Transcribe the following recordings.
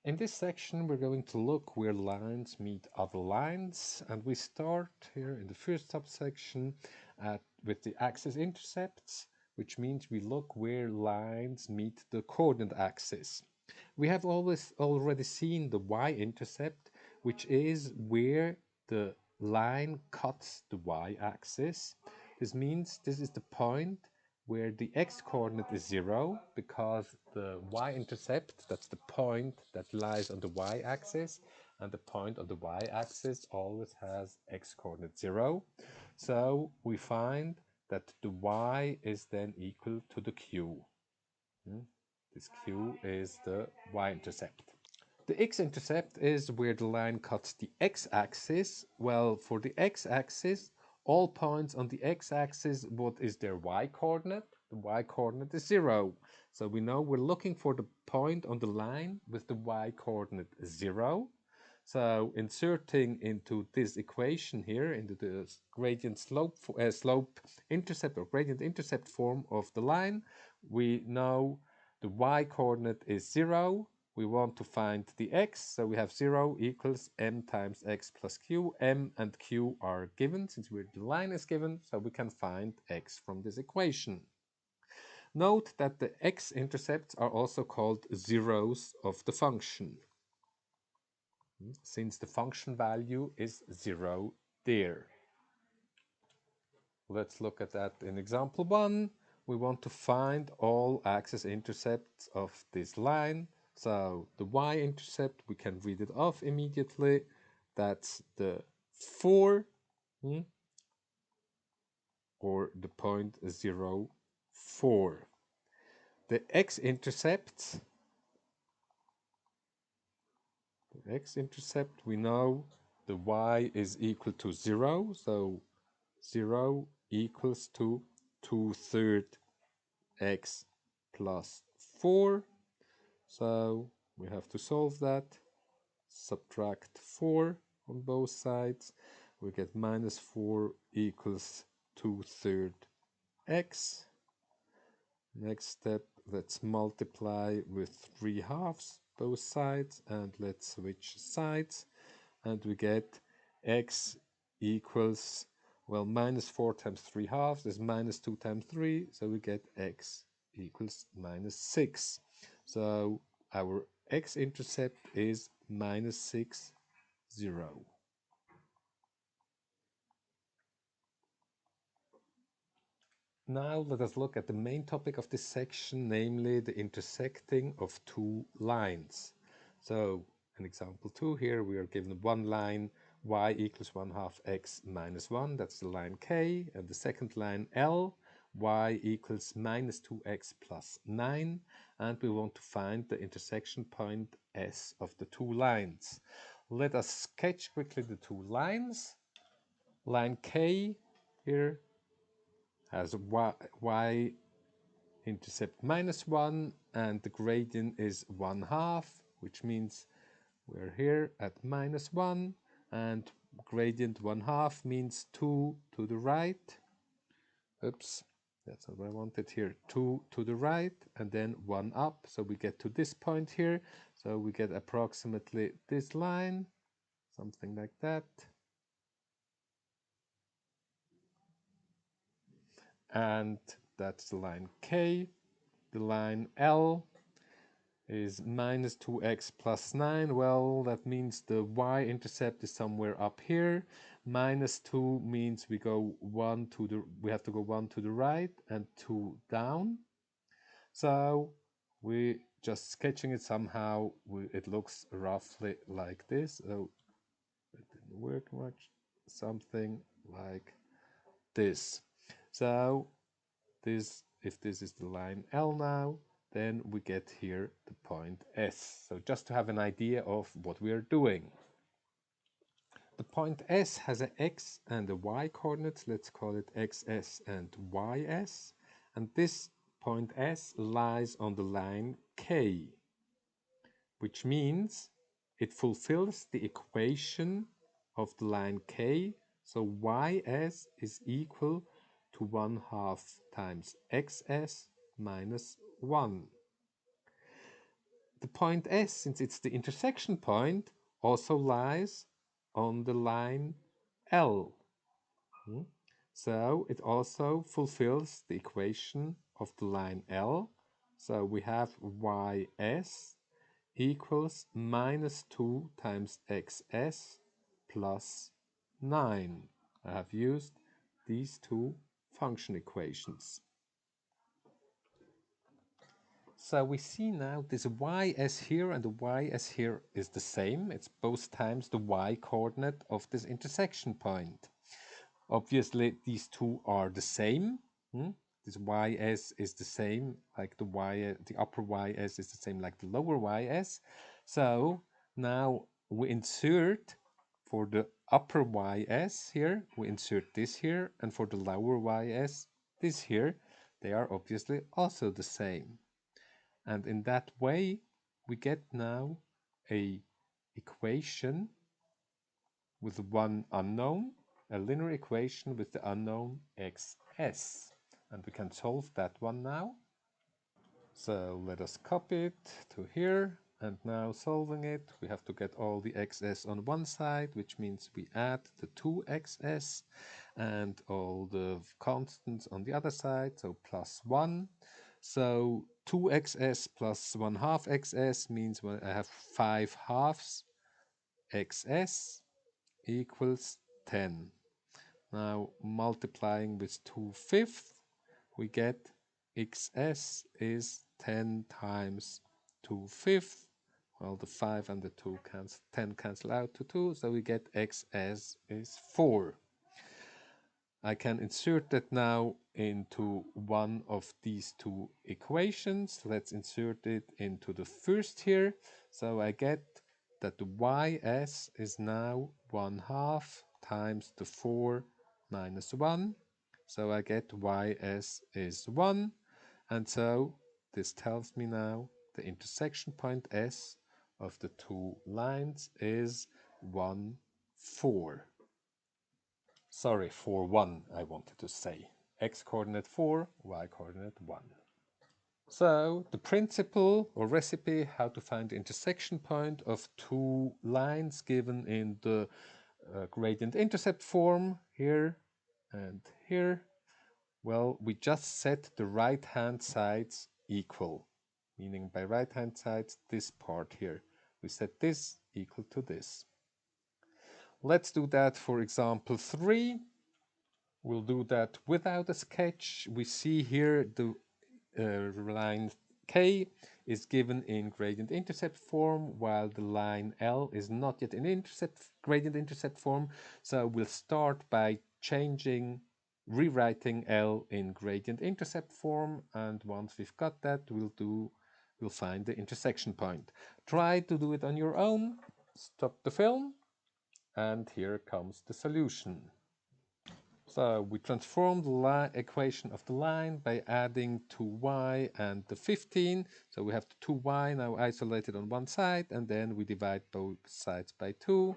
In this section, we're going to look where lines meet other lines, and we start here in the first subsection with the axis intercepts, which means we look where lines meet the coordinate axis. We have already seen the y-intercept, which is where the line cuts the y-axis. This means this is the point where the x-coordinate is 0, because the y-intercept, that's the point that lies on the y-axis, and the point on the y-axis always has x-coordinate 0. So we find that the y is then equal to the q. This q is the y-intercept. The x-intercept is where the line cuts the x-axis. Well, for the x-axis, all points on the x-axis, what is their y-coordinate? The y-coordinate is 0. So we know we're looking for the point on the line with the y-coordinate 0. So inserting into this equation here, into the gradient slope intercept or gradient intercept form of the line, we know the y-coordinate is 0. We want to find the x, so we have 0 equals m times x plus q. M and q are given since the line is given, so we can find x from this equation. Note that the x-intercepts are also called zeros of the function, since the function value is 0 there. Let's look at that in example 1. We want to find all axis intercepts of this line. So the y-intercept, we can read it off immediately. That's the 4, or the point 0, 4. The x-intercept, we know the y is equal to 0, so 0 equals to 2/3 x plus 4. So we have to solve that. Subtract 4 on both sides. We get minus 4 equals 2/3 x. Next step, let's multiply with 3/2 both sides, and let's switch sides, and we get x equals, well, minus 4 times 3/2 is minus 2 times 3, so we get x equals minus 6. So our x-intercept is minus 6, 0. Now let us look at the main topic of this section, namely the intersecting of two lines. So in example 2 here, we are given one line y equals 1/2 x minus 1, that's the line k, and the second line L, y equals minus 2x plus 9, and we want to find the intersection point S of the two lines. Let us sketch quickly the two lines. Line K here has y intercept minus 1, and the gradient is 1/2, which means we're here at minus 1, and gradient 1/2 means 2 to the right. Oops, that's not what I wanted here. 2 to the right, and then 1 up, so we get to this point here. So we get approximately this line, something like that. And that's the line K. The line L is minus 2x plus 9. Well, that means the y-intercept is somewhere up here. Minus 2 means we have to go 1 to the right and 2 down. So we just sketching it somehow, it looks roughly like this. So it didn't work much. Something like this. So if this is the line L now, then we get here the point S. So just to have an idea of what we are doing. The point S has an x and a y coordinates. Let's call it xs and ys. And this point S lies on the line K, which means it fulfills the equation of the line K. So ys is equal to 1/2 times xs minus 1. the point S, since it's the intersection point, also lies on the line L. Hmm? So it also fulfills the equation of the line L. So we have ys equals minus 2 times xs plus 9. I have used these two function equations. So we see now this ys here and the ys here is the same. It's both times the y coordinate of this intersection point. Obviously, these two are the same. This ys is the same, like the upper ys is the same like the lower ys. So now we insert for the upper ys here, we insert this here, and for the lower ys, this here. They are obviously also the same. And in that way, we get now a equation with one unknown, a linear equation with the unknown xs. And we can solve that one now. So let us copy it to here. And now solving it, we have to get all the xs on one side, which means we add the 2xs and all the constants on the other side, so plus 1. So 2xs plus 1 half xs means when I have 5 halves xs equals 10. Now multiplying with 2/5, we get xs is 10 times 2/5. Well, the 5 and the 10 cancel out to 2, so we get xs is 4. I can insert that now into one of these two equations. Let's insert it into the first here. So I get that the ys is now 1/2 times the 4 minus 1. So I get ys is 1. And so this tells me now the intersection point S of the two lines is 1, 4. Sorry, for 1 I wanted to say. X coordinate 4, y coordinate 1. So the principle or recipe how to find the intersection point of two lines given in the gradient intercept form here and here. Well, we just set the right hand sides equal, meaning by right hand sides this part here. We set this equal to this. Let's do that for example 3. We'll do that without a sketch. We see here the line K is given in gradient intercept form, while the line L is not yet in gradient intercept form. So we'll start by rewriting L in gradient intercept form, and once we've got that, we'll find the intersection point. Try to do it on your own. Stop the film, and here comes the solution. So we transform the equation of the line by adding 2y and the 15. So we have the 2y now isolated on one side, and then we divide both sides by 2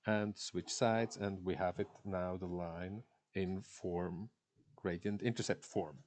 and switch sides, and we have it now the line in gradient intercept form.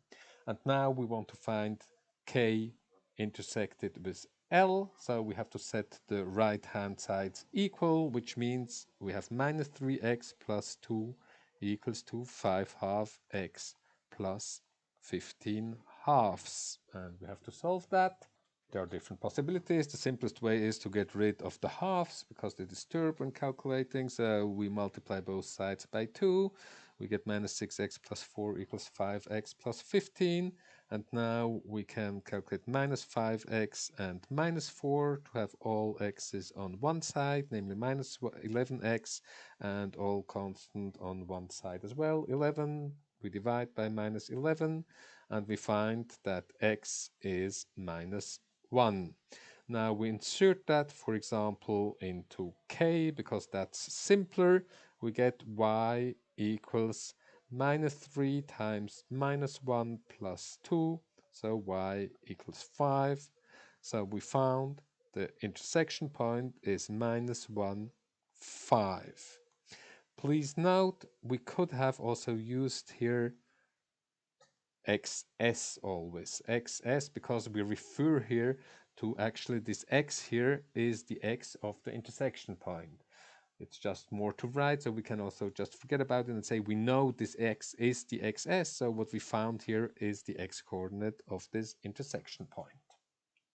And now we want to find k intersected with L, so we have to set the right hand sides equal, which means we have minus 3x plus 2 equals to 5/2 x plus 15 halves. And we have to solve that. There are different possibilities. The simplest way is to get rid of the halves because they disturb when calculating. So we multiply both sides by 2. We get minus 6x plus 4 equals 5x plus 15. And now we can calculate minus 5x and minus 4 to have all x's on one side, namely minus 11x, and all constant on one side as well, 11. We divide by minus 11, and we find that x is minus 1. Now we insert that, for example, into k, because that's simpler. We get y equals minus 3 times minus 1 plus 2, so y equals 5. So we found the intersection point is minus 1, 5. Please note, we could have also used here xs always. xs because we refer here to actually this x here is the x of the intersection point. It's just more to write, so we can also just forget about it and say we know this x is the xs, so what we found here is the x coordinate of this intersection point.